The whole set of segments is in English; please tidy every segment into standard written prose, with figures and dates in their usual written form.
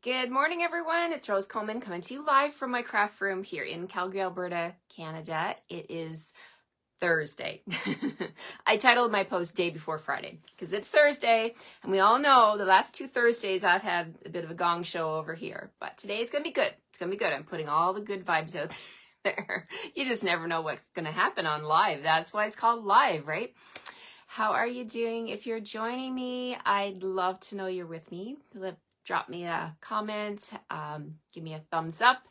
Good morning, everyone. It's Rose Coleman coming to you live from my craft room here in Calgary, Alberta, Canada. It is Thursday. I titled my post Day Before Friday because it's Thursday, and we all know the last 2 Thursdays I've had a bit of a gong show over here, but today's going to be good. It's going to be good. I'm putting all the good vibes out there. You just never know what's going to happen on live. That's why it's called live, right? How are you doing? If you're joining me, I'd love to know you're with me. Drop me a comment, give me a thumbs up.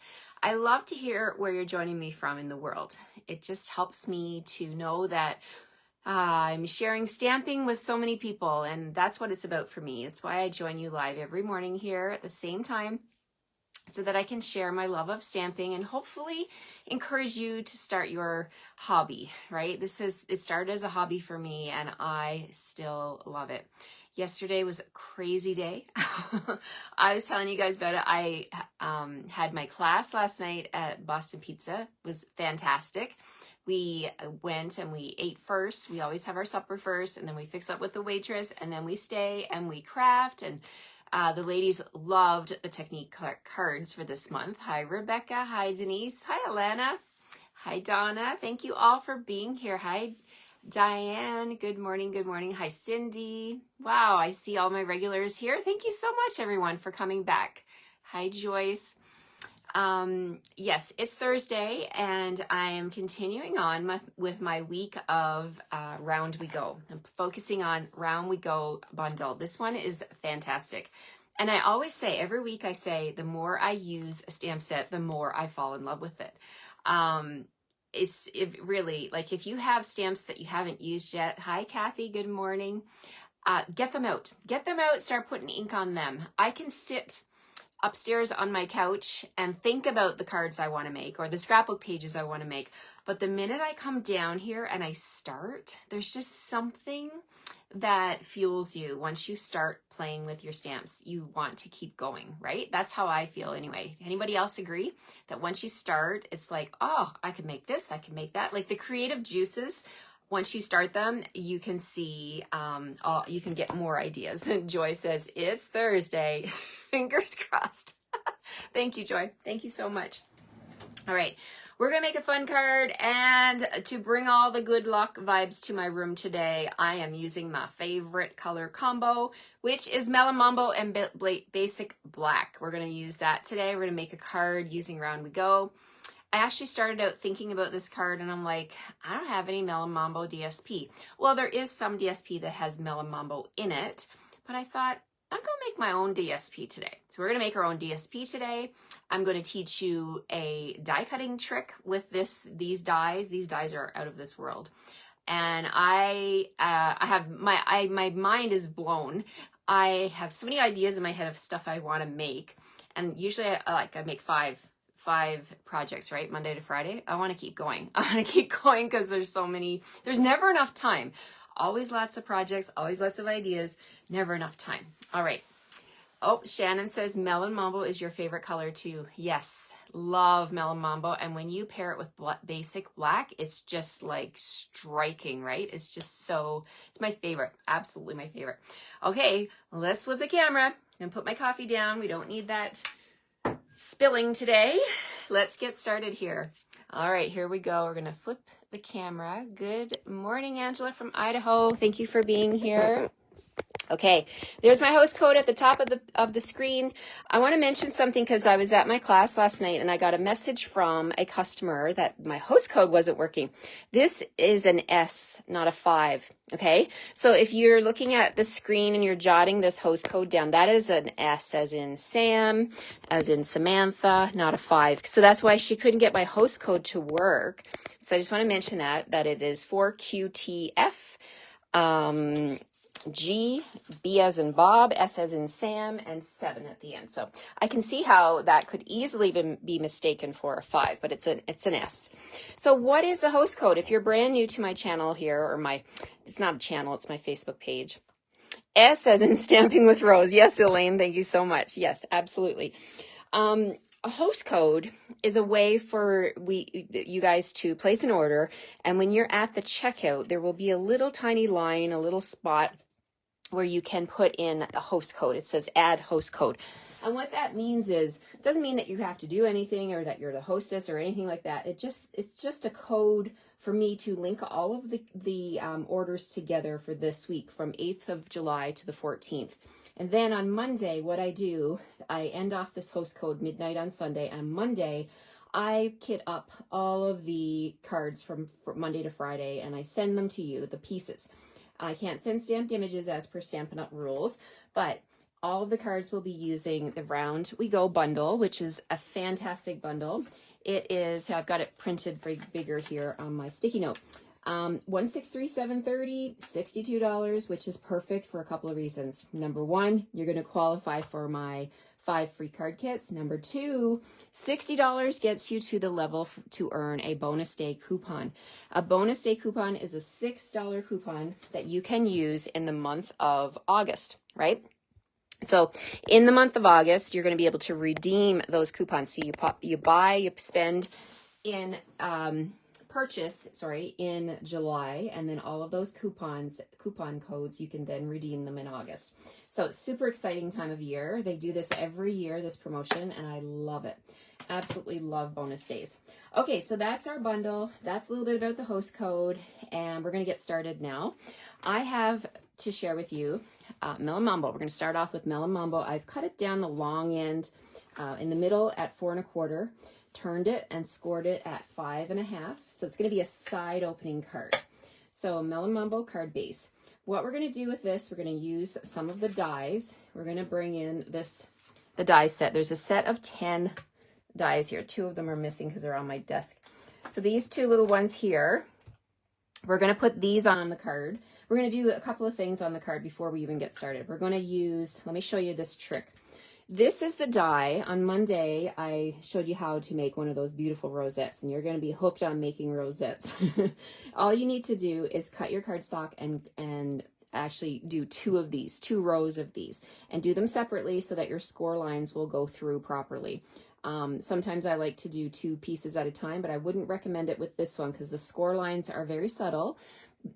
I love to hear where you're joining me from in the world. It just helps me to know that I'm sharing stamping with so many people, and that's what it's about for me. It's why I join you live every morning here at the same time, so that I can share my love of stamping and hopefully encourage you to start your hobby, right? It started as a hobby for me, and I still love it. Yesterday was a crazy day. I was telling you guys about it. I had my class last night at Boston Pizza. It was fantastic. We went and we ate first. We always have our supper first, and then we fix up with the waitress, and then we stay and we craft. And the ladies loved the technique cards for this month. Hi, Rebecca. Hi, Denise. Hi, Alana. Hi, Donna. Thank you all for being here. Hi, Diane, good morning, good morning. Hi, Cindy. Wow, I see all my regulars here. Thank you so much, everyone, for coming back. Hi, Joyce. Yes, it's Thursday, and I am continuing on with my week of Round We Go. I'm focusing on Round We Go bundle. This one is fantastic. And I always say, every week I say, the more I use a stamp set, the more I fall in love with it. Really, like, if you have stamps that you haven't used yet, hi Kathy, good morning, get them out, start putting ink on them. I can sit upstairs on my couch and think about the cards I want to make or the scrapbook pages I want to make, but the minute I come down here and I start, there's just something that fuels you. Once you start playing with your stamps, you want to keep going, right? That's how I feel anyway. Anybody else agree that once you start, it's like, oh, I could make this, I can make that. Like the creative juices, once you start them, you can see, you can get more ideas. And Joy says, it's Thursday. Fingers crossed. Thank you, Joy. Thank you so much. All right. We're going to make a fun card, and to bring all the good luck vibes to my room today, I am using my favorite color combo, which is Melon Mambo and Basic Black. We're going to use that today. We're going to make a card using Round We Go. I actually started out thinking about this card, and I'm like, I don't have any Melon Mambo DSP. Well, there is some DSP that has Melon Mambo in it, but I thought, I'm going to make my own DSP today. So we're going to make our own DSP today. I'm going to teach you a die cutting trick with these dies. These dies are out of this world. And I have my mind is blown. I have so many ideas in my head of stuff I want to make. And usually I make five projects, right? Monday to Friday. I want to keep going. I want to keep going because there's never enough time. Always lots of projects, always lots of ideas, never enough time. All right. Oh, Shannon says Melon Mambo is your favorite color too. Yes, love Melon Mambo. And when you pair it with Basic Black, it's just like striking, right? It's my favorite. Absolutely my favorite. Okay, let's flip the camera. I'm gonna put my coffee down. We don't need that spilling today. Let's get started here. All right, here we go. We're gonna flip the camera. Good morning, Angela from Idaho. Thank you for being here. Okay, there's my host code at the top of the screen. I want to mention something because I was at my class last night and I got a message from a customer that my host code wasn't working. This is an S, not a 5. Okay, so if you're looking at the screen and you're jotting this host code down, that is an S as in Sam, as in Samantha, not a 5. So that's why she couldn't get my host code to work. So I just want to mention that it is 4QTF. G, B as in Bob, S as in Sam, and 7 at the end. So I can see how that could easily be mistaken for a 5, but it's an S. So what is the host code? If you're brand new to my channel here, or it's not a channel, it's my Facebook page. S as in Stamping with Rose. Yes, Elaine, thank you so much. Yes, absolutely. A host code is a way for you guys to place an order, and when you're at the checkout, there will be a little tiny line, a little spot where you can put in a host code. It says add host code. And what that means is, it doesn't mean that you have to do anything or that you're the hostess or anything like that. It's just a code for me to link all of the orders together for this week from 8th of July to the 14th. And then on Monday, what I do, I end off this host code midnight on Sunday. And on Monday, I kit up all of the cards from Monday to Friday, and I send them to you, the pieces. I can't send stamped images as per Stampin' Up rules, but all of the cards will be using the Round We Go bundle, which is a fantastic bundle. It is, I've got it printed bigger here on my sticky note. $163,730, $62, which is perfect for a couple of reasons. Number one, you're going to qualify for my 5 free card kits. Number two, $60 gets you to the level to earn a bonus day coupon. A bonus day coupon is a $6 coupon that you can use in the month of August, right? So in the month of August, you're going to be able to redeem those coupons. So you spend in in July, and then all of those coupon codes, you can then redeem them in August. So it's super exciting time of year. They do this every year, this promotion, and I love it. Absolutely love bonus days. Okay, so that's our bundle. That's a little bit about the host code, and we're going to get started now. I have to share with you Melon Mambo. We're going to start off with Melon Mambo. I've cut it down the long end in the middle at 4 1/4. Turned it and scored it at 5 1/2. So it's going to be a side opening card. So Melon Mambo card base. What we're going to do with this, we're going to use some of the dies. We're going to bring in the die set. There's a set of 10 dies here. 2 of them are missing because they're on my desk. So these 2 little ones here, we're going to put these on the card. We're going to do a couple of things on the card before we even get started. We're going to use, let me show you this trick. This is the die. On Monday, I showed you how to make one of those beautiful rosettes, and you're going to be hooked on making rosettes. All you need to do is cut your cardstock and actually do 2 of these, 2 rows of these, and do them separately so that your score lines will go through properly. Sometimes I like to do 2 pieces at a time, but I wouldn't recommend it with this one because the score lines are very subtle.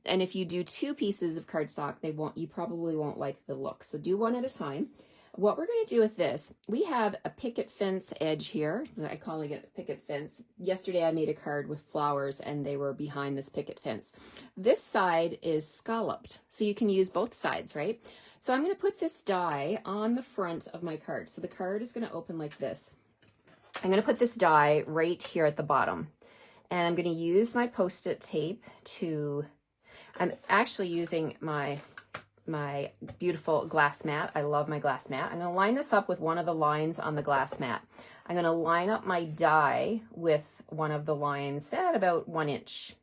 And if you do 2 pieces of cardstock, you probably won't like the look. So do 1 at a time. What we're going to do with this, we have a picket fence edge here. I'm calling it a picket fence. Yesterday I made a card with flowers and they were behind this picket fence. This side is scalloped, so you can use both sides, right? So I'm going to put this die on the front of my card. So the card is going to open like this. I'm going to put this die right here at the bottom. And I'm going to use my Post-it tape I'm actually using my beautiful glass mat. I love my glass mat. I'm going to line this up with one of the lines on the glass mat. I'm going to line up my die with one of the lines at about 1 inch.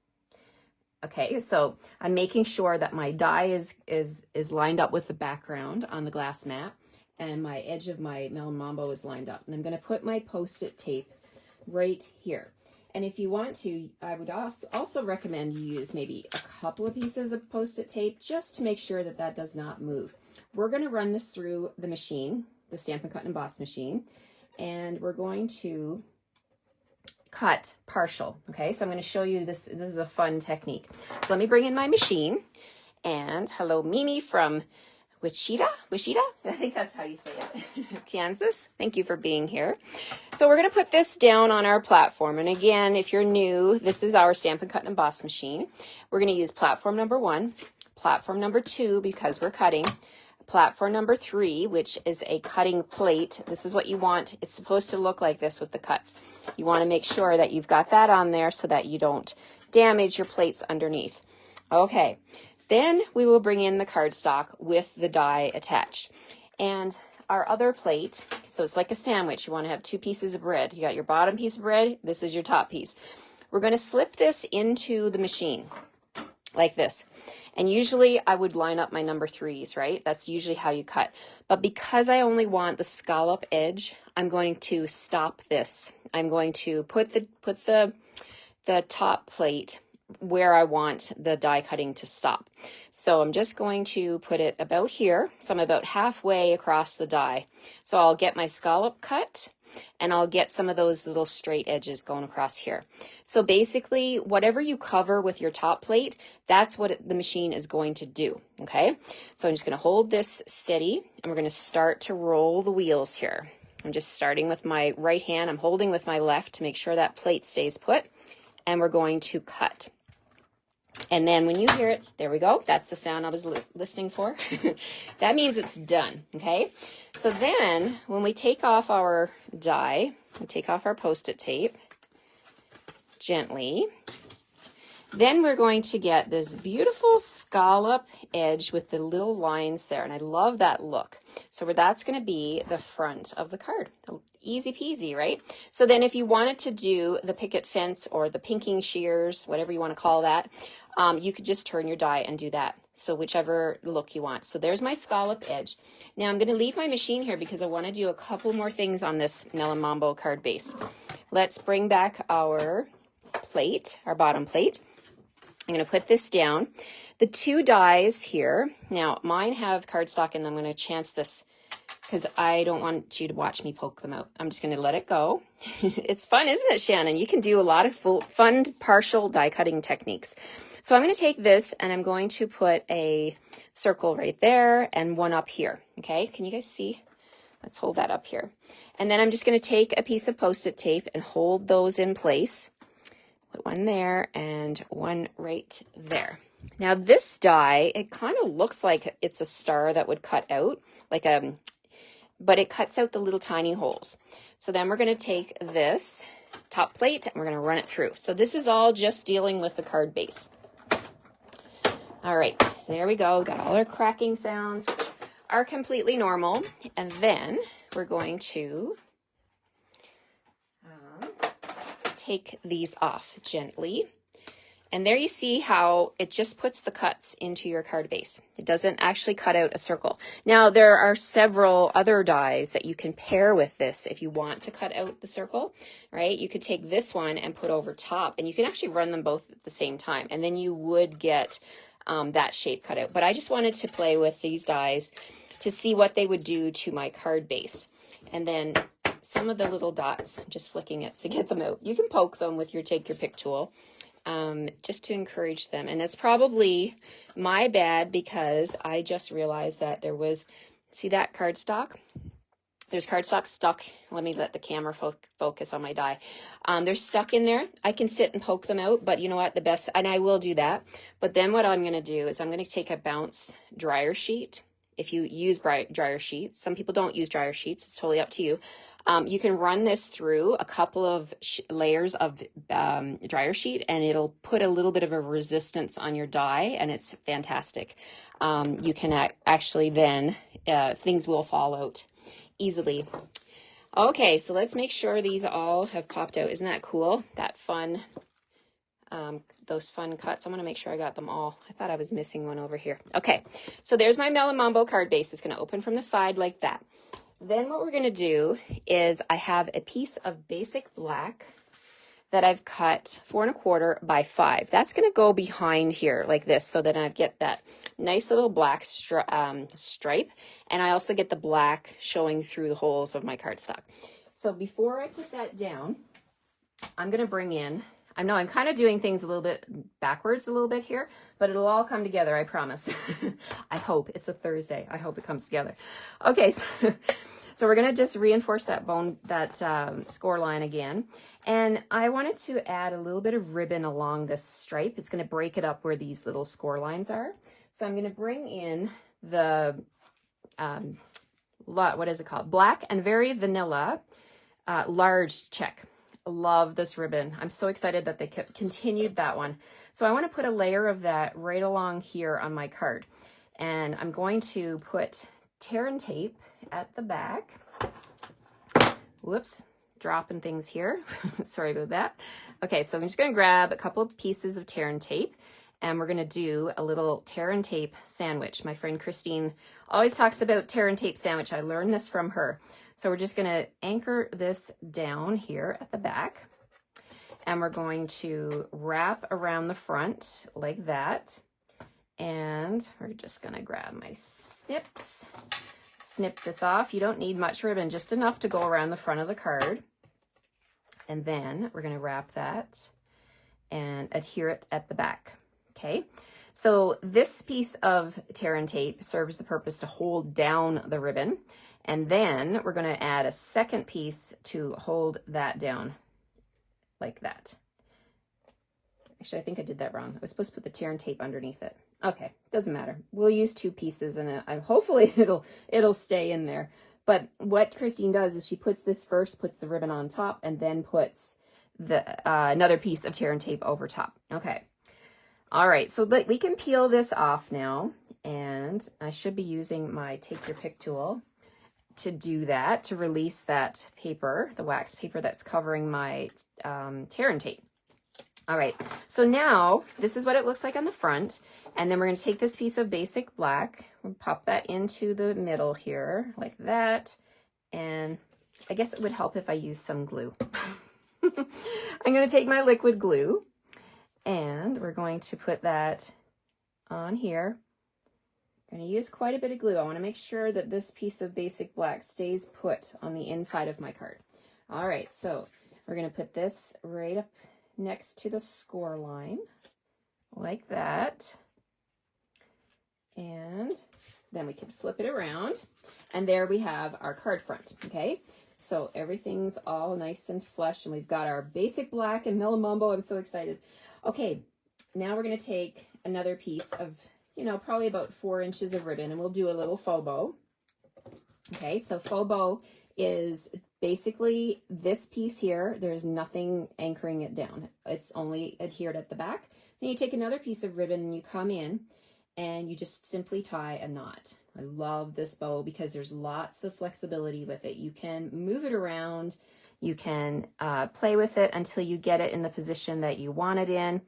Okay, so I'm making sure that my die is lined up with the background on the glass mat, and my edge of my Melon Mambo is lined up. And I'm going to put my Post-it tape right here. And if you want to, I would also recommend you use maybe a couple of pieces of Post-it tape just to make sure that that does not move. We're going to run this through the machine, the Stampin' Cut and Emboss machine, and we're going to cut partial. Okay, so I'm going to show you this. This is a fun technique. So let me bring in my machine. And hello, Mimi from Wichita? I think that's how you say it. Kansas. Thank you for being here. So we're going to put this down on our platform. And again, if you're new, this is our Stampin' Cut and Emboss machine. We're going to use platform number 1, platform number 2, because we're cutting, platform number 3, which is a cutting plate. This is what you want. It's supposed to look like this with the cuts. You want to make sure that you've got that on there so that you don't damage your plates underneath. Okay. Then we will bring in the cardstock with the die attached. And our other plate, so it's like a sandwich. You want to have 2 pieces of bread. You got your bottom piece of bread. This is your top piece. We're going to slip this into the machine like this. And usually I would line up my number 3s, right? That's usually how you cut. But because I only want the scallop edge, I'm going to stop this. I'm going to put the top plate where I want the die cutting to stop. So I'm just going to put it about here. So I'm about halfway across the die. So I'll get my scallop cut and I'll get some of those little straight edges going across here. So basically, whatever you cover with your top plate, that's what the machine is going to do, okay? So I'm just gonna hold this steady and we're gonna start to roll the wheels here. I'm just starting with my right hand. I'm holding with my left to make sure that plate stays put, and we're going to cut. And then when you hear it, there we go. That's the sound I was listening for. That means it's done, okay? So then when we take off our die, we take off our Post-it tape gently. Then we're going to get this beautiful scallop edge with the little lines there. And I love that look. So that's going to be the front of the card. Easy peasy, right? So then if you wanted to do the picket fence or the pinking shears, whatever you want to call that, you could just turn your die and do that. So whichever look you want. So there's my scallop edge. Now I'm going to leave my machine here because I want to do a couple more things on this Melon Mambo card base. Let's bring back our plate, our bottom plate. I'm going to put this down. The two dies here. Now mine have cardstock in them. I'm going to chance this because I don't want you to watch me poke them out. I'm just going to let it go. It's fun, isn't it, Shannon? You can do a lot of fun partial die cutting techniques. So I'm going to take this and I'm going to put a circle right there and one up here. Okay, can you guys see? Let's hold that up here. And then I'm just going to take a piece of Post-it tape and hold those in place. Put one there and one right there. Now this die, it kind of looks like it's a star that would cut out, like but it cuts out the little tiny holes. So then we're going to take this top plate and we're going to run it through. So this is all just dealing with the card base. All right, there we go. Got all our cracking sounds, which are completely normal. And then we're going to take these off gently. And there you see how it just puts the cuts into your card base. It doesn't actually cut out a circle. Now, there are several other dies that you can pair with this if you want to cut out the circle, right? You could take this one and put over top, and you can actually run them both at the same time, and then you would get that shape cut out. But I just wanted to play with these dies to see what they would do to my card base. And then some of the little dots, just flicking it to get them out. You can poke them with your take your pick tool. Just to encourage them. And it's probably my bad because I just realized that there was, see that cardstock? There's cardstock stuck. Let me let the camera focus on my die. They're stuck in there. I can sit and poke them out, but you know what? The best, and I will do that. But then what I'm going to do is I'm going to take a bounce dryer sheet. If you use dryer sheets, some people don't use dryer sheets. It's totally up to you. You can run this through a couple of layers of dryer sheet and it'll put a little bit of a resistance on your die and it's fantastic. You can actually then, things will fall out easily. Okay, so let's make sure these all have popped out. Isn't that cool? That fun, those fun cuts. I'm going to make sure I got them all. I thought I was missing one over here. Okay, so there's my Melon Mambo card base. It's going to open from the side like that. Then what we're going to do is I have a piece of basic black that I've cut 4 1/4 by 5. That's going to go behind here like this so that I get that nice little black stripe. And I also get the black showing through the holes of my cardstock. So before I put that down, I'm going to bring in, I know I'm kind of doing things a little bit backwards a little bit here, but it'll all come together, I promise. I hope. It's a Thursday. I hope it comes together. Okay, so we're going to just reinforce that score line again. And I wanted to add a little bit of ribbon along this stripe. It's going to break it up where these little score lines are. So I'm going to bring in the, what is it called? Black and Very Vanilla large check. Love this ribbon. I'm so excited that they continued that one. So I want to put a layer of that right along here on my card. And I'm going to put tear and tape at the back. Whoops, dropping things here. Sorry about that. Okay, so I'm just going to grab a couple of pieces of tear and tape and we're going to do a little tear and tape sandwich. My friend Christine always talks about tear and tape sandwich. I learned this from her. So we're just going to anchor this down here at the back. and we're going to wrap around the front like that. And we're just gonna grab my snips, snip this off. You don't need much ribbon, just enough to go around the front of the card. And then we're gonna wrap that and adhere it at the back, okay? So this piece of tear and tape serves the purpose to hold down the ribbon. And then we're gonna add a second piece to hold that down like that. Actually, I think I did that wrong. I was supposed to put the tear and tape underneath it. Okay, doesn't matter. We'll use two pieces and hopefully it'll stay in there. But what Christine does is she puts this first, puts the ribbon on top, and then puts the another piece of tear and tape over top. Okay. All right, so we can peel this off now, and I should be using my Take Your Pick tool to do that, to release that paper, the wax paper that's covering my tear and tape. All right, so now this is what it looks like on the front, and then we're going to take this piece of basic black, we'll pop that into the middle here like that, and I guess it would help if I use some glue. I'm going to take my liquid glue, and we're going to put that on here. I'm going to use quite a bit of glue. I want to make sure that this piece of basic black stays put on the inside of my card. All right, so we're going to put this right up next to the score line like that, and then we can flip it around, and there we have our card front. Okay, so everything's all nice and flush, and we've got our basic black and Millimumbo. I'm so excited. Okay, now we're going to take another piece of, you know, probably about 4 inches of ribbon, and we'll do a little faux bow. Okay, so faux bow is basically this piece here. There's nothing anchoring it down. It's only adhered at the back. Then you take another piece of ribbon and you come in and you just simply tie a knot. I love this bow because there's lots of flexibility with it. You can move it around. You can play with it until you get it in the position that you want it in.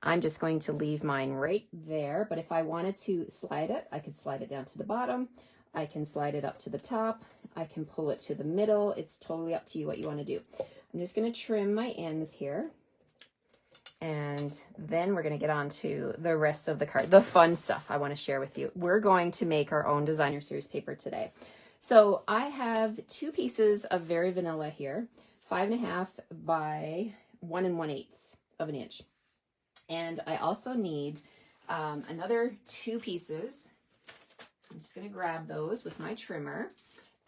I'm just going to leave mine right there, but if I wanted to slide it, I could slide it down to the bottom. I can slide it up to the top. I can pull it to the middle. It's totally up to you what you want to do. I'm just going to trim my ends here, and then we're going to get on to the rest of the card, the fun stuff I want to share with you. We're going to make our own designer series paper today. So I have 2 pieces of Very Vanilla here, 5.5 by 1 1/8 of an inch. And I also need another 2 pieces. I'm just going to grab those with my trimmer,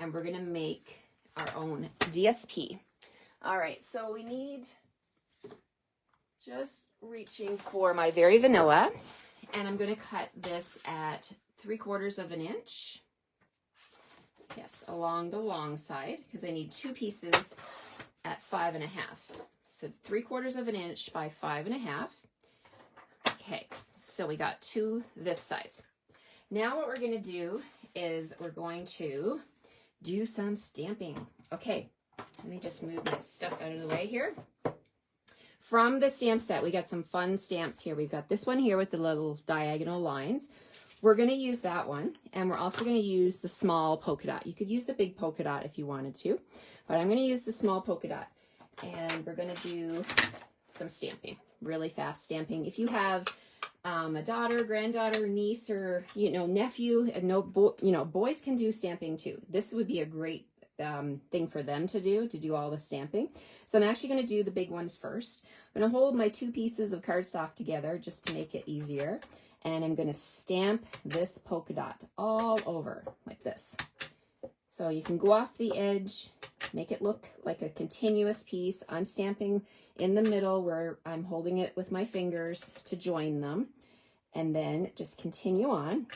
and we're going to make our own DSP. All right, so we need, just reaching for my Very Vanilla, and I'm going to cut this at 3/4 of an inch. Yes, along the long side, because I need 2 pieces at 5.5. So 3/4 of an inch by 5.5. Okay, so we got 2 this size. Now what we're going to do is we're going to do some stamping. Okay, let me just move my stuff out of the way here. From the stamp set, we got some fun stamps here. We've got this one here with the little diagonal lines. We're going to use that one, and we're also going to use the small polka dot. You could use the big polka dot if you wanted to, but I'm going to use the small polka dot, and we're going to do some stamping, really fast stamping. If you have a daughter, granddaughter, niece, or nephew, and boys can do stamping too. This would be a great thing for them to do all the stamping. So I'm actually going to do the big ones first. I'm going to hold my 2 pieces of cardstock together just to make it easier, and I'm going to stamp this polka dot all over like this. So you can go off the edge, make it look like a continuous piece. I'm stamping in the middle where I'm holding it with my fingers to join them, and then just continue on,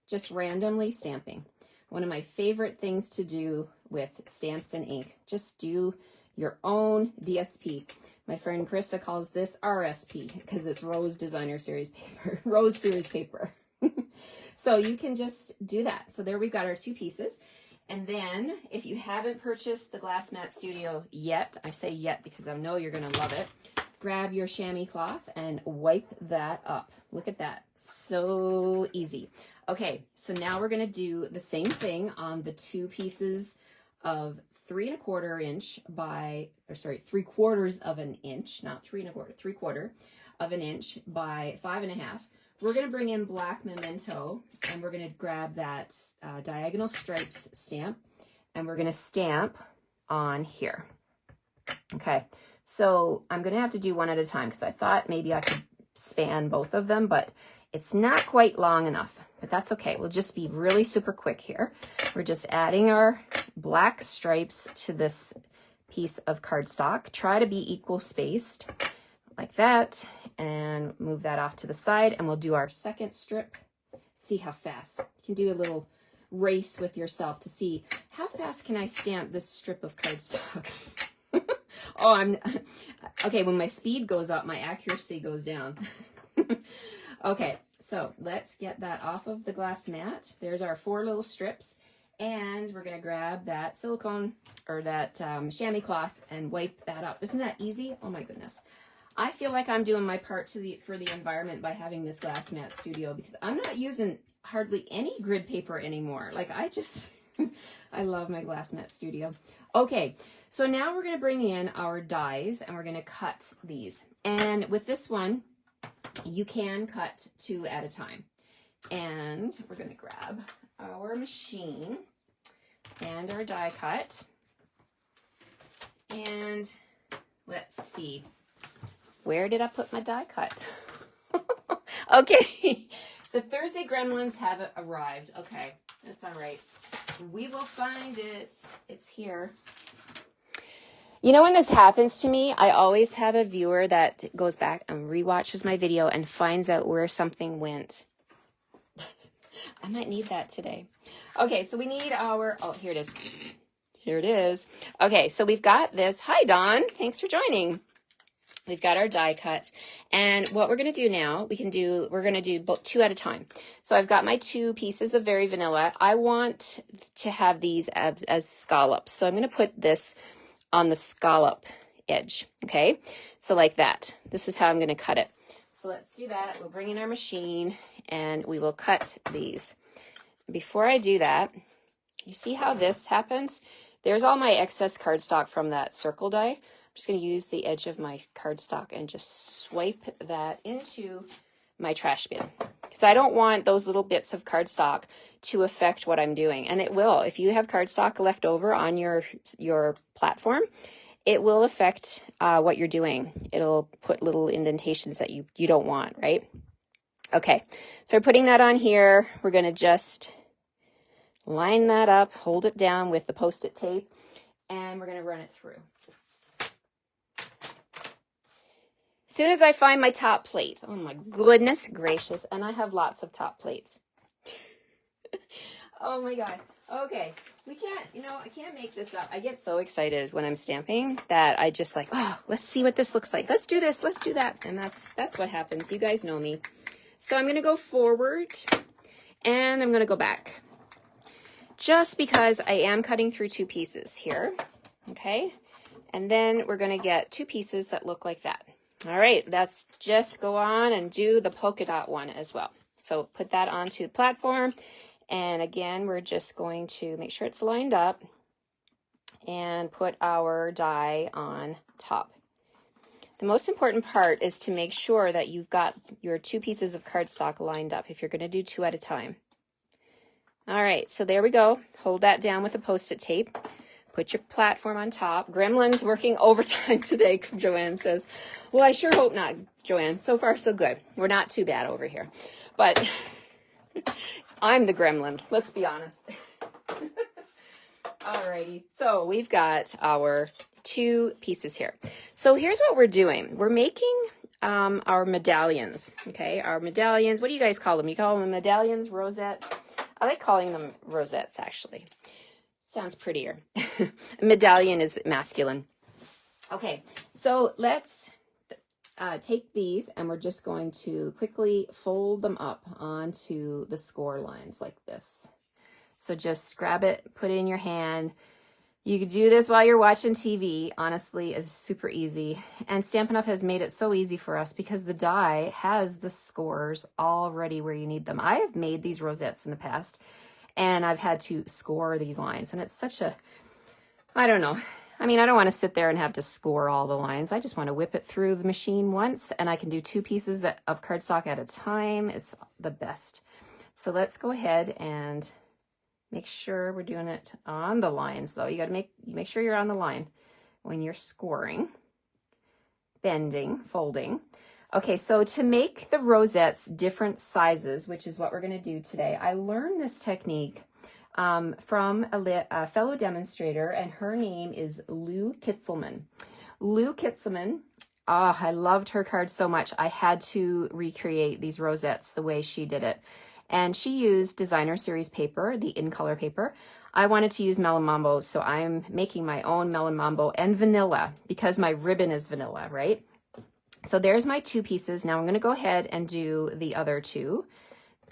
just randomly stamping. One of my favorite things to do with stamps and ink, just do your own DSP. My friend Krista calls this RSP because it's Rose Designer Series paper, Rose Series paper. So you can just do that. So there we've got our 2 pieces. And then if you haven't purchased the Glass Mat Studio yet, I say yet because I know you're going to love it, grab your chamois cloth and wipe that up. Look at that. So easy. Okay, so now we're going to do the same thing on the 2 pieces of 3¼ inch by, or sorry, 3/4 of an inch, not 3¼ 3/4 of an inch by 5½. We're going to bring in black memento, and we're going to grab that diagonal stripes stamp, and we're going to stamp on here. Okay, so I'm going to have to do one at a time because I thought maybe I could span both of them, but it's not quite long enough, but that's okay. We'll just be really super quick here. We're just adding our black stripes to this piece of cardstock. Try to be equal spaced like that, and move that off to the side, and we'll do our second strip. See how fast. You can do a little race with yourself to see how fast can I stamp this strip of cardstock. Oh, okay, when my speed goes up, my accuracy goes down. Okay, so let's get that off of the glass mat. There's our 4 little strips, and we're gonna grab that silicone or that chamois cloth and wipe that up. Isn't that easy? Oh my goodness. I feel like I'm doing my part for the environment by having this glass mat studio, because I'm not using hardly any grid paper anymore. Like I just, I love my glass mat studio. Okay, so now we're gonna bring in our dies and we're gonna cut these. And with this one, you can cut 2 at a time. And we're gonna grab our machine and our die cut. And let's see, where did I put my die cut? Okay, the Thursday gremlins have arrived. Okay, that's all right. We will find it. It's here. You know, when this happens to me, I always have a viewer that goes back and rewatches my video and finds out where something went. I might need that today. Okay, so we need our, oh, here it is. Here it is. Okay, so we've got this. Hi, Dawn. Thanks for joining. We've got our die cut, and what we're going to do now, we're going to do both 2 at a time. So I've got my 2 pieces of Very Vanilla. I want to have these as scallops, so I'm going to put this on the scallop edge. Okay, so like that. This is how I'm going to cut it. So let's do that. We'll bring in our machine and we will cut these. Before I do that, you see how this happens? There's all my excess cardstock from that circle die. I'm just going to use the edge of my cardstock and just swipe that into my trash bin, because I don't want those little bits of cardstock to affect what I'm doing. And it will. If you have cardstock left over on your platform, it will affect what you're doing. It'll put little indentations that you don't want, right? Okay, so we're putting that on here. We're going to just line that up, hold it down with the Post-it tape, and we're going to run it through. As soon as I find my top plate, oh my goodness gracious, and I have lots of top plates. Oh my God. Okay, we can't, I can't make this up. I get so excited when I'm stamping that I just like, oh, let's see what this looks like. Let's do this, let's do that. And that's what happens. You guys know me. So I'm going to go forward and I'm going to go back. Just because I am cutting through 2 pieces here. Okay, and then we're going to get 2 pieces that look like that. All right, let's just go on and do the polka dot one as well. So put that onto the platform. And again, we're just going to make sure it's lined up and put our die on top. The most important part is to make sure that you've got your 2 pieces of cardstock lined up if you're going to do 2 at a time. All right, so there we go. Hold that down with a Post-it tape. Put your platform on top. Gremlin's working overtime today, Joanne says. Well, I sure hope not, Joanne. So far, so good. We're not too bad over here. But I'm the gremlin, let's be honest. Alrighty, so we've got our 2 pieces here. So here's what we're doing. We're making our medallions, okay? Our medallions, what do you guys call them? You call them medallions, rosettes? I like calling them rosettes, actually. Sounds prettier. A medallion is masculine. Okay, so let's take these and we're just going to quickly fold them up onto the score lines like this. So just grab it, put it in your hand. You could do this while you're watching TV. Honestly, it's super easy. And Stampin' Up! Has made it so easy for us because the die has the scores already where you need them. I have made these rosettes in the past and I've had to score these lines, and it's such a I don't know. I mean, I don't want to sit there and have to score all the lines. I just want to whip it through the machine once, and I can do 2 pieces of cardstock at a time. It's the best. So let's go ahead and make sure we're doing it on the lines, though. You got to make sure you're on the line when you're scoring, bending, folding. Okay, so to make the rosettes different sizes, which is what we're going to do today, I learned this technique from a fellow demonstrator, and her name is Lou Kitzelman. Lou Kitzelman, I loved her card so much. I had to recreate these rosettes the way she did it. And she used designer series paper, the in color paper. I wanted to use Melon Mambo, so I'm making my own Melon Mambo and vanilla because my ribbon is vanilla, right? So there's my 2 pieces. Now I'm going to go ahead and do the other 2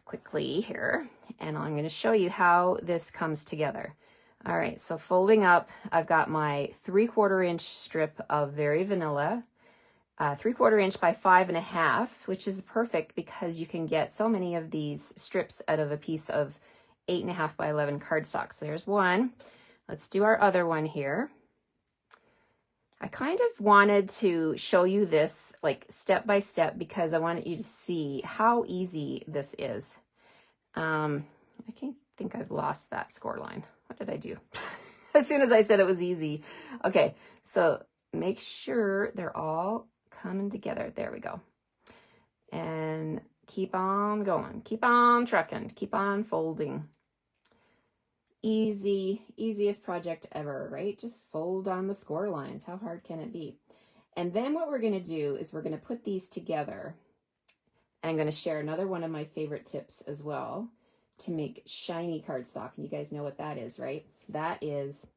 quickly here, and I'm going to show you how this comes together. All right, so folding up, I've got my 3/4 inch strip of very vanilla, 3/4 inch by 5.5, which is perfect because you can get so many of these strips out of a piece of 8.5 by 11 cardstock. So there's one. Let's do our other one here. I kind of wanted to show you this like step by step because I wanted you to see how easy this is. I think I've lost that score line. What did I do? As soon as I said it was easy. Okay, so make sure they're all coming together. There we go. And keep on going. Keep on trucking. Keep on folding. Easiest project ever, right? Just fold on the score lines. How hard can it be? And then what we're going to do is we're going to put these together. And I'm going to share another one of my favorite tips as well to make shiny cardstock. And you guys know what that is, right? That is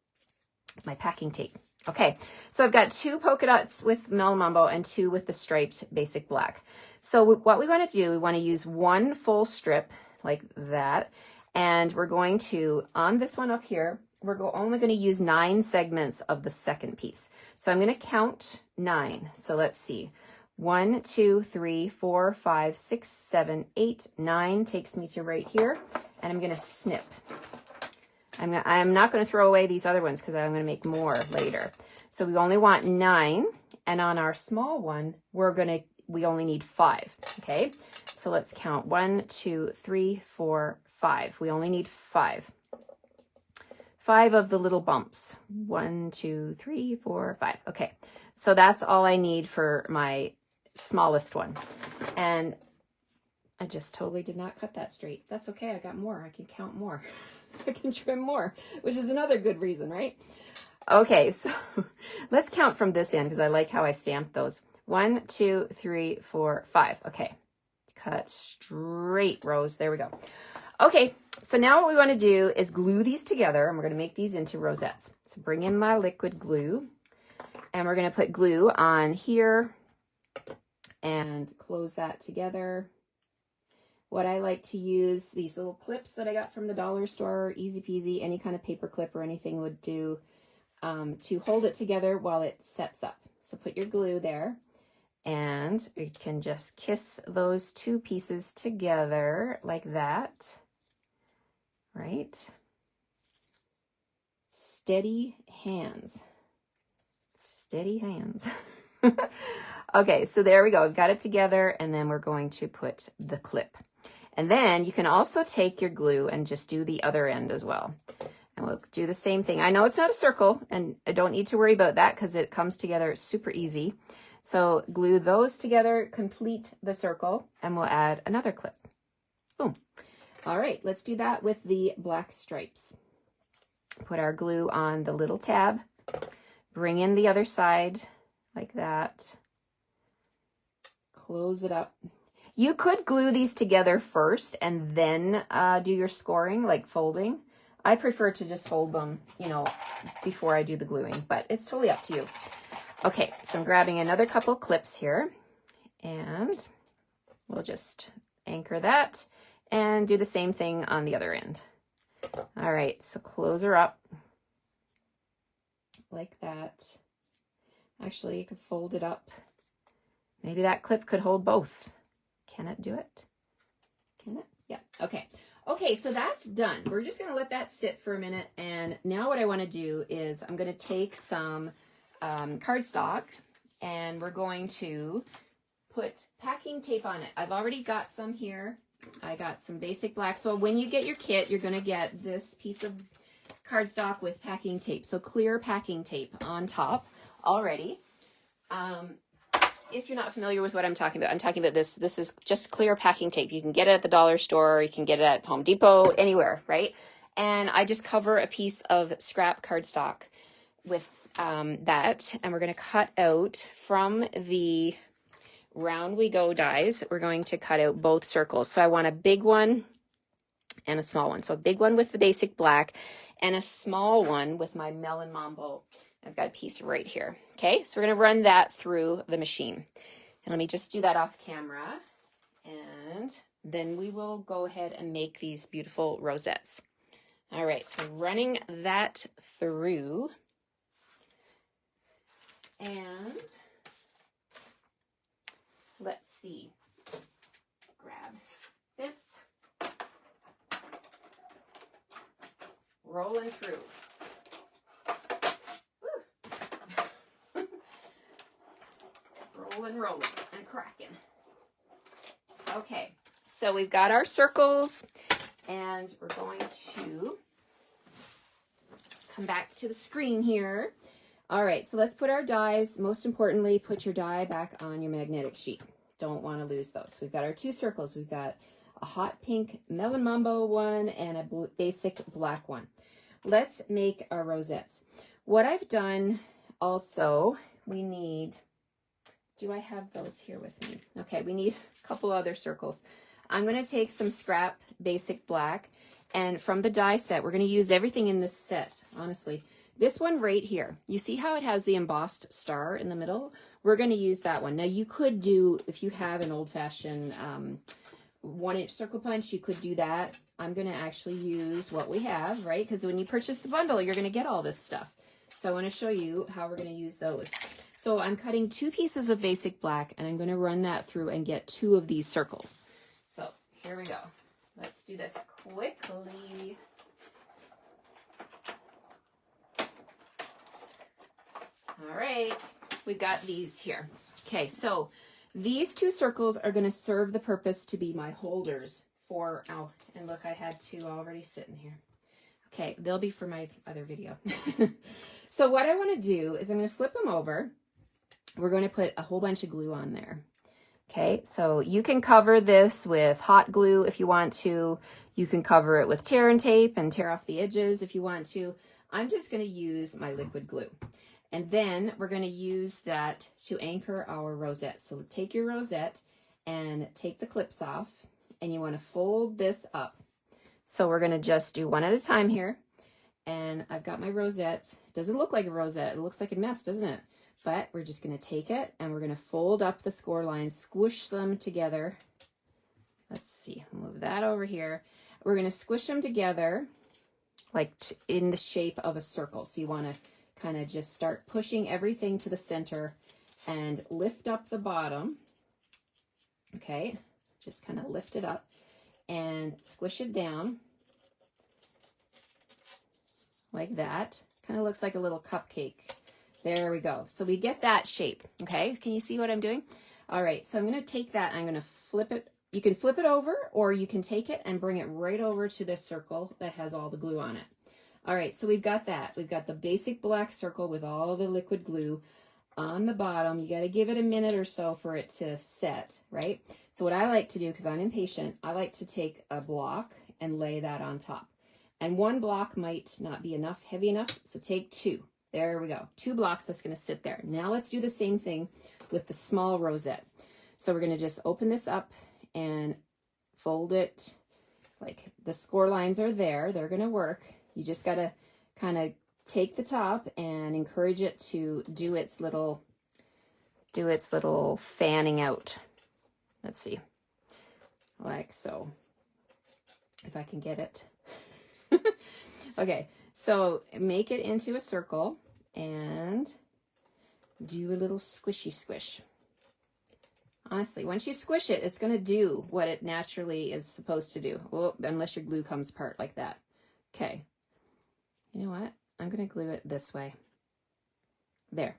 my packing tape. Okay, so I've got 2 polka dots with Melon Mambo and 2 with the striped basic black. So what we want to do, we want to use 1 full strip like that. And we're going to, on this one up here, we're only going to use 9 segments of the second piece. So I'm going to count 9. So let's see. 1, 2, 3, 4, 5, 6, 7, 8, 9 takes me to right here. And I'm going to snip. I'm not going to throw away these other ones because I'm going to make more later. So we only want 9. And on our small one, we only need 5. Okay. So let's count 1, 2, 3, 4, 5. We only need 5. 5 of the little bumps. 1, 2, 3, 4, 5. Okay, so that's all I need for my smallest one. And I just totally did not cut that straight. That's okay, I got more. I can count more. I can trim more, which is another good reason, right? Okay, so let's count from this end because I like how I stamped those. 1, 2, 3, 4, 5. Okay, cut straight, Rose. There we go. Okay, so now what we want to do is glue these together, and we're going to make these into rosettes. So bring in my liquid glue, and we're going to put glue on here and close that together. What I like to use, these little clips that I got from the dollar store, easy peasy, any kind of paper clip or anything would do, to hold it together while it sets up. So put your glue there, and you can just kiss those 2 pieces together like that. Right? Steady hands. Steady hands. Okay, so there we go. We've got it together, and then we're going to put the clip. And then you can also take your glue and just do the other end as well. And we'll do the same thing. I know it's not a circle, and I don't need to worry about that because it comes together super easy. So glue those together, complete the circle, and we'll add another clip. Boom. All right, let's do that with the black stripes. Put our glue on the little tab, bring in the other side like that, close it up. You could glue these together first and then do your scoring, like folding. I prefer to just fold them, before I do the gluing, but it's totally up to you. Okay, so I'm grabbing another couple clips here, and we'll just anchor that and do the same thing on the other end. All right, so close her up like that. Actually, you could fold it up. Maybe that clip could hold both. Can it do it? Can it? Yeah, okay. Okay, so that's done. We're just gonna let that sit for a minute. And now what I wanna do is I'm gonna take some cardstock and we're going to put packing tape on it. I've already got some here. I got some basic black. So when you get your kit, you're gonna get this piece of cardstock with packing tape. So clear packing tape on top already. If you're not familiar with what I'm talking about, I'm talking about this. This is just clear packing tape. You can get it at the dollar store. You can get it at Home Depot, anywhere, right? And I just cover a piece of scrap cardstock with that. And we're going to cut out from the Round We Go dies. We're going to cut out both circles. So I want a big one and a small one. So a big one with the basic black and a small one with my Melon Mambo. I've got a piece right here. Okay, so we're going to run that through the machine. And let me just do that off camera. And then we will go ahead and make these beautiful rosettes. All right, so running that through. And let's see. Grab this. Rolling through. Rolling and cracking. Okay, so we've got our circles and we're going to come back to the screen here. All right, so let's put our dies. Most importantly, put your die back on your magnetic sheet. Don't want to lose those. We've got our two circles. We've got a hot pink Melon Mambo one and a basic black one. Let's make our rosettes. What I've done also, we need, do I have those here with me? Okay, we need a couple other circles. I'm going to take some scrap basic black, and from the die set, we're going to use everything in this set, honestly. This one right here, you see how it has the embossed star in the middle? We're going to use that one. Now you could do, if you have an old-fashioned 1-inch circle punch, you could do that. I'm going to actually use what we have, right? Because when you purchase the bundle, you're going to get all this stuff. So I want to show you how we're going to use those. So I'm cutting 2 pieces of basic black, and I'm going to run that through and get 2 of these circles. So here we go. Let's do this quickly. All right, we've got these here. Okay, so these 2 circles are going to serve the purpose to be my holders for, oh, and look, I had 2 already sitting here. Okay, they'll be for my other video. So what I want to do is I'm going to flip them over. We're going to put a whole bunch of glue on there. Okay, so you can cover this with hot glue if you want to. You can cover it with tear and tape and tear off the edges if you want to. I'm just going to use my liquid glue. And then we're going to use that to anchor our rosette. So take your rosette and take the clips off, and you want to fold this up. So we're going to just do one at a time here. And I've got my rosette. It doesn't look like a rosette. It looks like a mess, doesn't it? But we're just going to take it and we're going to fold up the score lines, squish them together. Let's see, move that over here. We're going to squish them together like in the shape of a circle. So you want to kind of just start pushing everything to the center and lift up the bottom. Okay, just kind of lift it up and squish it down like that. Kind of looks like a little cupcake. There we go. So we get that shape. Okay, can you see what I'm doing? All right, so I'm going to take that, I'm going to flip it. You can flip it over, or you can take it and bring it right over to this circle that has all the glue on it. All right, so we've got that. We've got the basic black circle with all the liquid glue on the bottom. You got to give it a minute or so for it to set, right? So what I like to do, because I'm impatient, I like to take a block and lay that on top. And 1 block might not be enough, heavy enough, so take 2. There we go. 2 blocks, that's going to sit there. Now let's do the same thing with the small rosette. So we're going to just open this up and fold it. Like the score lines are there. They're going to work. You just got to kind of take the top and encourage it to do its little fanning out. Let's see. Like so. If I can get it. Okay. So make it into a circle and do a little squishy squish Honestly, once you squish it, it's going to do what it naturally is supposed to do. Oh, unless your glue comes apart like that. Okay. You know what? I'm going to glue it this way. There.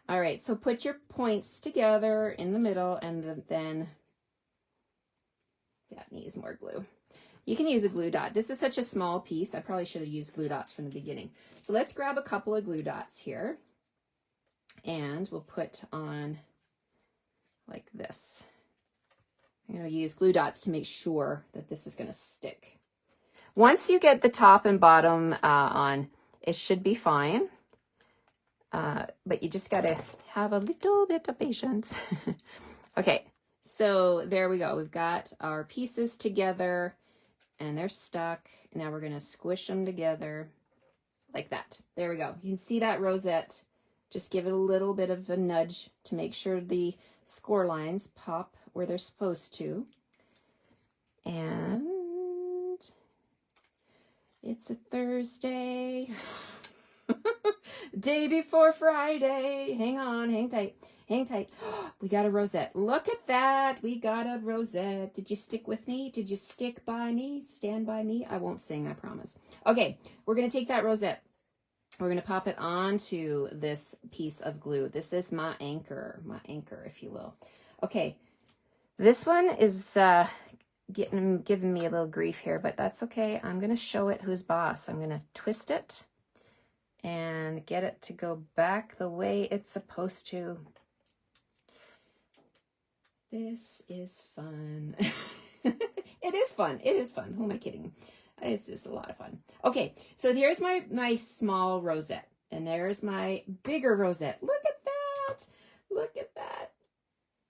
All right, so put your points together in the middle, and then that needs more glue. You can use a glue dot. This is such a small piece. I probably should have used glue dots from the beginning. So let's grab a couple of glue dots here, and we'll put on like this. I'm going to use glue dots to make sure that this is going to stick. Once you get the top and bottom on, it should be fine. But you just got to have a little bit of patience. Okay, so there we go. We've got our pieces together and they're stuck. Now we're going to squish them together like that. There we go. You can see that rosette. Just give it a little bit of a nudge to make sure the score lines pop where they're supposed to. And it's a Thursday. Day before Friday. Hang on, hang tight, hang tight. We got a rosette. Look at that. We got a rosette. Did you stick with me? Did you stick by me? Stand by me? I won't sing, I promise. Okay, we're going to take that rosette. We're going to pop it onto this piece of glue. This is my anchor, if you will. Okay, this one is giving me a little grief here, but that's okay. I'm going to show it who's boss. I'm going to twist it and get it to go back the way it's supposed to. This is fun. It is fun. It is fun. Who am I kidding? It's just a lot of fun. Okay, so here's my small rosette, and there's my bigger rosette. Look at that. Look at that.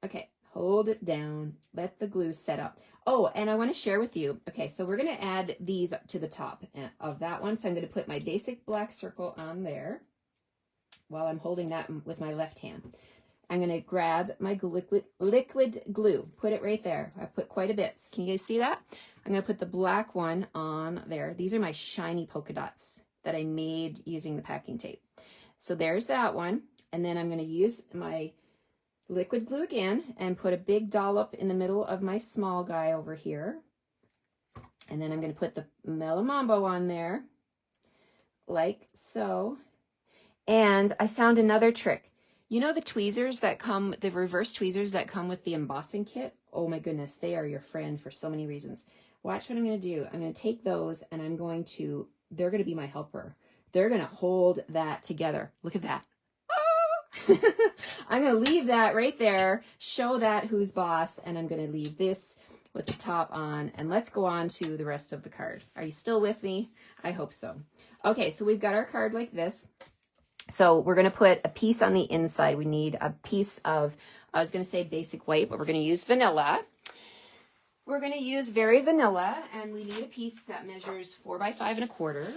Okay, hold it down. Let the glue set up. Oh, and I want to share with you. Okay, so we're going to add these up to the top of that one. So I'm going to put my basic black circle on there while I'm holding that with my left hand. I'm going to grab my liquid glue, put it right there. I put quite a bit. Can you guys see that? I'm going to put the black one on there. These are my shiny polka dots that I made using the packing tape. So there's that one. And then I'm going to use my liquid glue again and put a big dollop in the middle of my small guy over here. And then I'm going to put the Mellow Mambo on there like so. And I found another trick. You know the tweezers that come, the reverse tweezers that come with the embossing kit? Oh my goodness, they are your friend for so many reasons. Watch what I'm going to do. I'm going to take those and they're going to be my helper. They're going to hold that together. Look at that. I'm going to leave that right there, show that who's boss, and I'm going to leave this with the top on, and let's go on to the rest of the card. Are you still with me? I hope so. Okay, so we've got our card like this. So we're going to put a piece on the inside. We need a piece of, I was going to say basic white, but we're going to use vanilla. We're going to use very vanilla, and we need a piece that measures 4 by 5 1/4.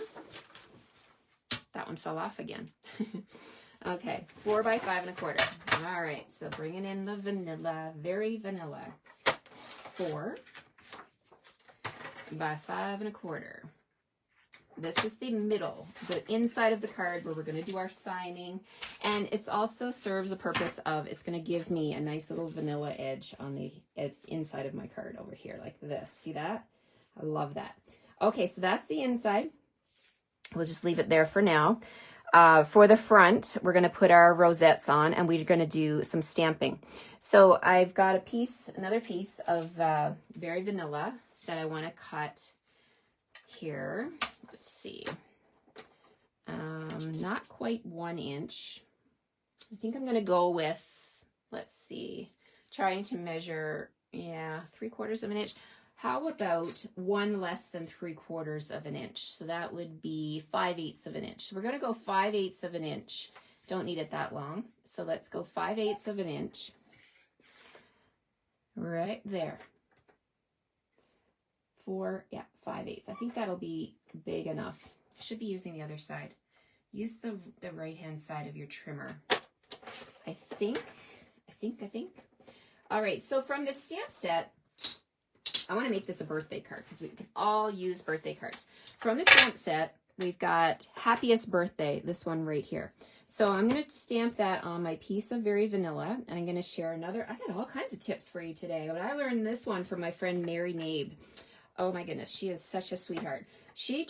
That one fell off again. Okay, 4 by 5 1/4. All right, so bringing in the vanilla, very vanilla. 4 by 5 1/4. This is the middle, the inside of the card where we're going to do our signing. And it also serves a purpose of, it's going to give me a nice little vanilla edge on the inside of my card over here like this. See that? I love that. Okay, so that's the inside. We'll just leave it there for now. For the front, we're going to put our rosettes on, and we're going to do some stamping. So I've got a piece, another piece of very vanilla that I want to cut here. Let's see. Not quite 1 inch. I think I'm going to go with, let's see, trying to measure, yeah, 3/4 of an inch. How about 1 less than 3/4 of an inch? So that would be 5/8 of an inch. So we're going to go 5/8 of an inch. Don't need it that long. So let's go 5/8 of an inch. Right there. 5/8. I think that'll be big enough. Should be using the other side. Use the right-hand side of your trimmer. I think. All right, so from the stamp set, I want to make this a birthday card because we can all use birthday cards. From the stamp set, we've got happiest birthday, this one right here. So I'm going to stamp that on my piece of Very Vanilla, and I'm going to share another. I got all kinds of tips for you today, but I learned this one from my friend Mary Nabe. Oh my goodness, she is such a sweetheart. She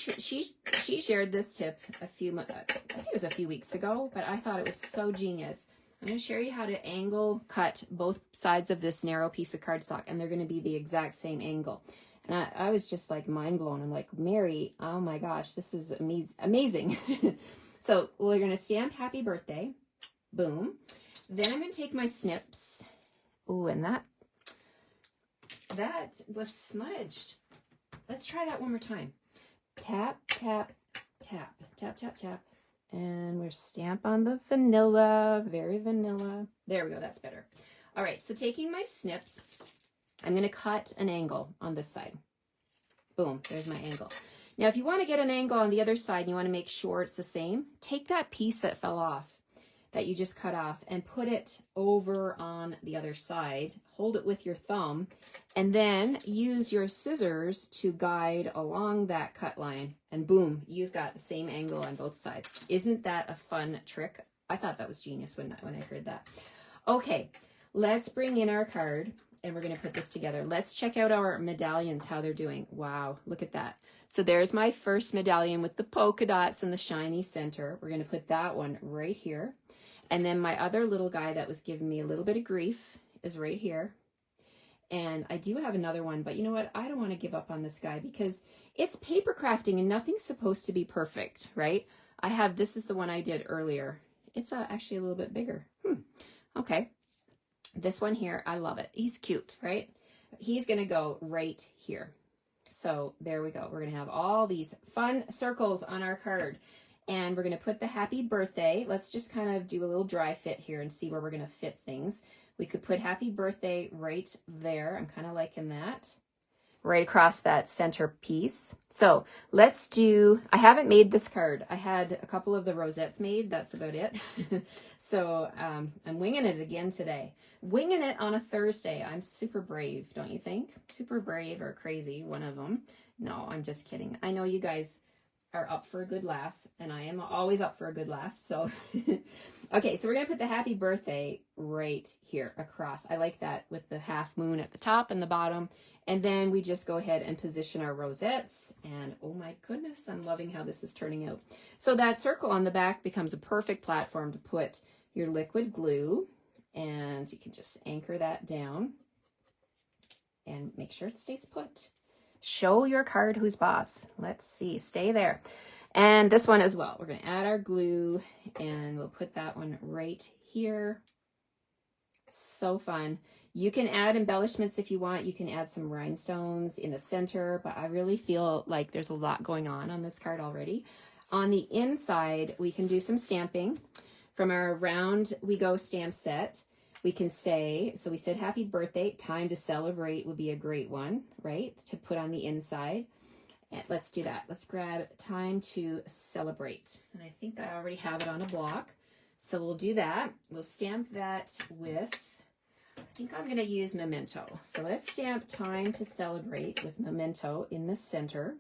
shared this tip I think it was a few weeks ago, but I thought it was so genius. I'm going to show you how to angle cut both sides of this narrow piece of cardstock, and they're going to be the exact same angle. And I was just like mind blown. I'm like, Mary, oh my gosh, this is amazing. So we're going to stamp happy birthday. Boom. Then I'm going to take my snips. Oh, and that was smudged. Let's try that one more time. Tap, tap, tap, tap, tap, tap. And we're stamp on the vanilla, Very Vanilla. There we go, that's better. All right, so taking my snips, I'm going to cut an angle on this side. Boom, there's my angle. Now, if you want to get an angle on the other side and you want to make sure it's the same, take that piece that fell off, that you just cut off, and put it over on the other side. Hold it with your thumb, and then use your scissors to guide along that cut line, and boom, you've got the same angle on both sides. Isn't that a fun trick? I thought that was genius when I heard that. Okay, let's bring in our card, and we're going to put this together. Let's check out our medallions, how they're doing. Wow, look at that. So there's my first medallion with the polka dots and the shiny center. We're going to put that one right here. And then my other little guy that was giving me a little bit of grief is right here. And I do have another one, but you know what? I don't want to give up on this guy because it's paper crafting and nothing's supposed to be perfect, right? This is the one I did earlier. It's actually a little bit bigger. Okay. This one here, I love it. He's cute, right? He's going to go right here. So there we go. We're going to have all these fun circles on our card. And we're going to put the happy birthday. Let's just kind of do a little dry fit here and see where we're going to fit things. We could put happy birthday right there. I'm kind of liking that. Right across that center piece. So let's do, I haven't made this card. I had a couple of the Rosettes made. That's about it. So I'm winging it again today. Winging it on a Thursday. I'm super brave, don't you think? Super brave or crazy, one of them. No, I'm just kidding. I know you guys are up for a good laugh, and I am always up for a good laugh. So, okay, so we're going to put the happy birthday right here across. I like that with the half moon at the top and the bottom. And then we just go ahead and position our rosettes. And oh my goodness, I'm loving how this is turning out. So that circle on the back becomes a perfect platform to put your liquid glue. And you can just anchor that down and make sure it stays put. Show your card who's boss. Let's see, stay there. And this one as well. We're going to add our glue and we'll put that one right here. So fun. You can add embellishments if you want. You can add some rhinestones in the center, but I really feel like there's a lot going on this card already. On the inside, we can do some stamping. From our Round We Go stamp set, we can say, so we said happy birthday, time to celebrate would be a great one, right? To put on the inside. And let's do that. Let's grab time to celebrate. And I think I already have it on a block. So we'll do that. We'll stamp that with, I think I'm going to use Memento. So let's stamp time to celebrate with Memento in the center.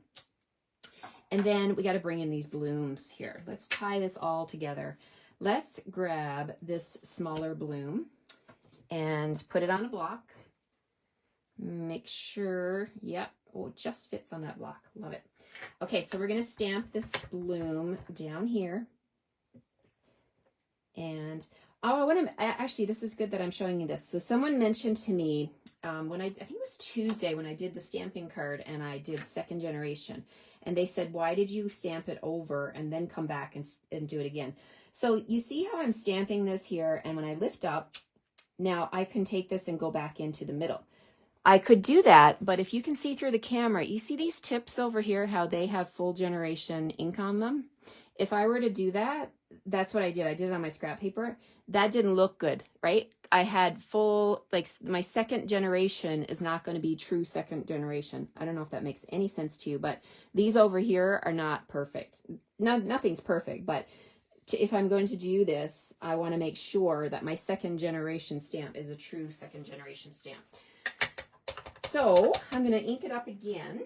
And then we got to bring in these blooms here. Let's tie this all together. Let's grab this smaller bloom and put it on a block. Make sure, yep, oh, it just fits on that block. Love it. Okay, so we're going to stamp this bloom down here. And, oh, I want to, actually, this is good that I'm showing you this. So someone mentioned to me, when I think it was Tuesday when I did the stamping card and I did second generation. And they said, why did you stamp it over and then come back and do it again? So you see how I'm stamping this here, and when I lift up, now I can take this and go back into the middle. I could do that, but if you can see through the camera, you see these tips over here, how they have full generation ink on them? If I were to do that, that's what I did. I did it on my scrap paper. That didn't look good, right? I had full, like my second generation is not going to be true second generation. I don't know if that makes any sense to you, but these over here are not perfect. Nothing's perfect, but if I'm going to do this, I want to make sure that my second generation stamp is a true second generation stamp. So I'm going to ink it up again.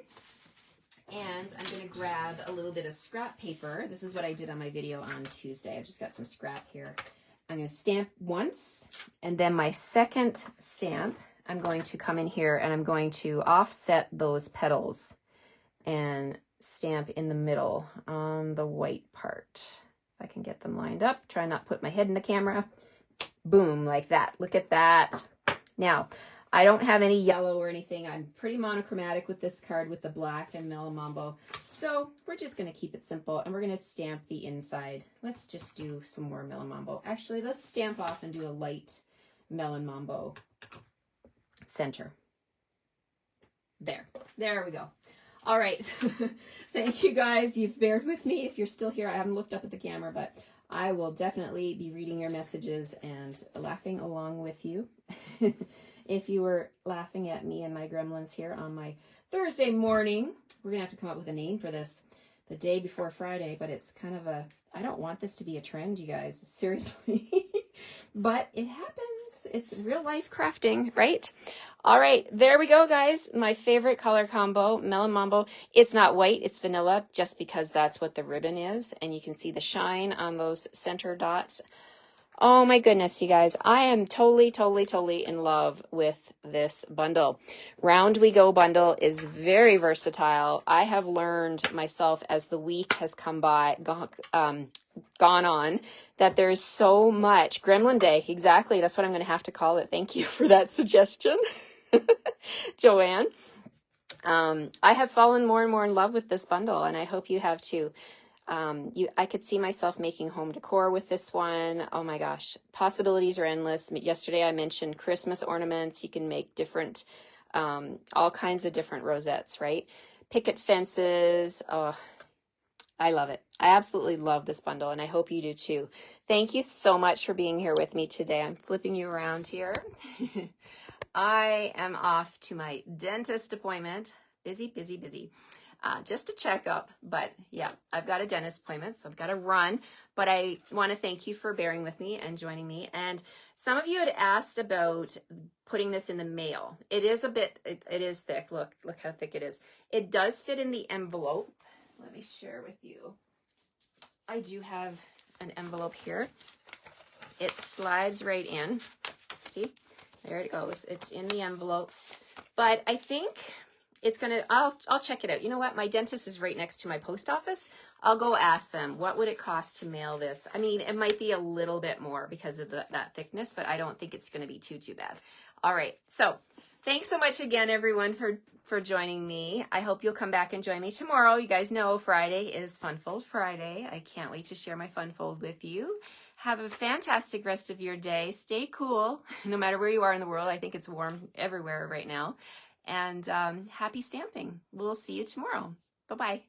And I'm going to grab a little bit of scrap paper. This is what I did on my video on Tuesday. I've just got some scrap here. I'm going to stamp once, and then my second stamp, I'm going to come in here and I'm going to offset those petals and stamp in the middle on the white part. If I can get them lined up, try not to put my head in the camera. Boom, like that. Look at that. Now, I don't have any yellow or anything. I'm pretty monochromatic with this card with the black and Melon Mambo. So we're just going to keep it simple, and we're going to stamp the inside. Let's just do some more Melon Mambo. Actually, let's stamp off and do a light Melon Mambo center. There we go. All right. Thank you guys. You've bared with me. If you're still here, I haven't looked up at the camera, but I will definitely be reading your messages and laughing along with you. If you were laughing at me and my gremlins here on my Thursday morning, we're going to have to come up with a name for this, the day before Friday, but it's kind of a, I don't want this to be a trend, you guys, seriously, but it happens. It's real life crafting, right? All right, there we go, guys. My favorite color combo, Melon Mambo. It's not white, it's vanilla, just because that's what the ribbon is, and you can see the shine on those center dots. Oh my goodness, you guys, I am totally in love with this bundle. Round We Go bundle is very versatile. I have learned myself as the week has gone on, that there's so much. Gremlin Day, exactly, that's what I'm going to have to call it. Thank you for that suggestion, Joanne. I have fallen more and more in love with this bundle, and I hope you have too. I could see myself making home decor with this one. Oh my gosh, possibilities are endless. Yesterday I mentioned Christmas ornaments. You can make different, all kinds of different rosettes, right? Picket fences. Oh, I love it. I absolutely love this bundle, and I hope you do too. Thank you so much for being here with me today. I'm flipping you around here. I am off to my dentist appointment. Busy. Just to check up, but yeah, I've got a dentist appointment, so I've got to run, but I want to thank you for bearing with me and joining me. And some of you had asked about putting this in the mail. It is a bit, it is thick. Look how thick it is. It does fit in the envelope. Let me share with you. I do have an envelope here. It slides right in. See, there it goes. It's in the envelope, but I think it's gonna, I'll check it out. You know what? My dentist is right next to my post office. I'll go ask them, what would it cost to mail this? I mean, it might be a little bit more because of that thickness, but I don't think it's gonna be too bad. All right, so thanks so much again, everyone, for joining me. I hope you'll come back and join me tomorrow. You guys know Friday is Fun Fold Friday. I can't wait to share my Fun Fold with you. Have a fantastic rest of your day. Stay cool, no matter where you are in the world. I think it's warm everywhere right now. And happy stamping. We'll see you tomorrow. Bye-bye.